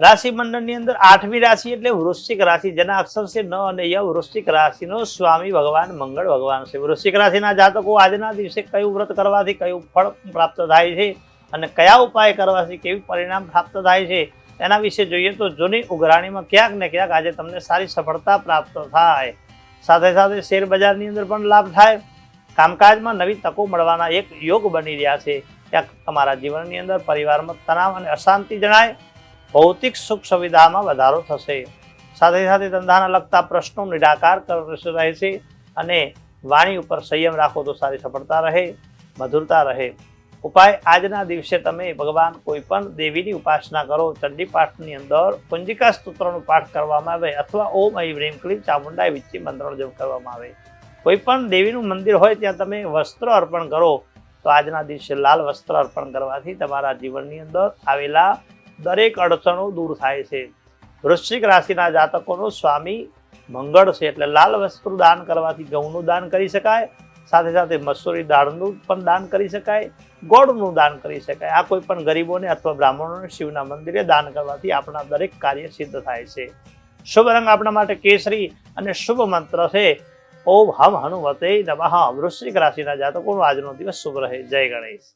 રાશિ મંડળની અંદર 8મી રાશિ એટલે વૃશ્ચિક રાશિ, જેના અક્ષર છે ન અને ય. વૃશ્ચિક રાશિનો સ્વામી ભગવાન મંગળ ભગવાન છે. વૃશ્ચિક રાશિના જાતકો આજના દિવસે કયું વ્રત કરવાથી કયું ફળ પ્રાપ્ત થાય છે અને કયા ઉપાય કરવાથી કેવું પરિણામ પ્રાપ્ત થાય છે એના વિશે જોઈએ તો જૂની ઉઘરાણીમાં ક્યાંક ને ક્યાંક આજે તમને સારી સફળતા પ્રાપ્ત થાય. સાથે સાથે શેર બજારની અંદર પણ લાભ થાય. કામકાજમાં નવી તકો મળવાના એક યોગ બની રહ્યા છે. ક્યાંક તમારા જીવનની અંદર પરિવારમાં તણાવ અને અશાંતિ જણાય. ભૌતિક સુખ સુવિધામાં વધારો થશે. સાથે સાથે ધંધાના લગતા પ્રશ્નો નિરાકાર રહેશે અને વાણી ઉપર સંયમ રાખો તો સારી સફળતા રહે, મધુરતા રહે. ઉપાય આજના દિવસે તમે ભગવાન કોઈ પણ દેવીની ઉપાસના કરો. ચંડી પાઠની અંદર કુંજિકા સ્તોત્રનો પાઠ કરવામાં આવે અથવા ઓમ ઐં હ્રીમ ક્લીમ ચામુંડાય વિચ્ચી મંત્રનો જપ કરવામાં આવે. કોઈ પણ દેવીનું મંદિર હોય ત્યાં તમે વસ્ત્ર અર્પણ કરો તો આજના દિવસે લાલ વસ્ત્ર અર્પણ કરવાથી તમારા જીવનની અંદર આવેલા દરેક અડચણો દૂર થાય છે. વૃશ્ચિક રાશિના જાતકોનો સ્વામી મંગળ છે એટલે લાલ વસ્ત્ર દાન કરવાથી ઘઉંનું દાન કરી શકાય. સાથે સાથે મસૂરી દાળનું પણ દાન કરી શકાય, ગોળનું દાન કરી શકાય. આ કોઈ પણ ગરીબોને અથવા બ્રાહ્મણોને શિવના મંદિરે દાન કરવાથી આપણા દરેક કાર્ય સિદ્ધ થાય છે. શુભ રંગ આપણા માટે કેસરી અને શુભ મંત્ર છે ઓમ હમ હનુમતે નમઃ. વૃશ્ચિક રાશિના જાતકોનો આજનો દિવસ શુભ રહે. જય ગણેશ.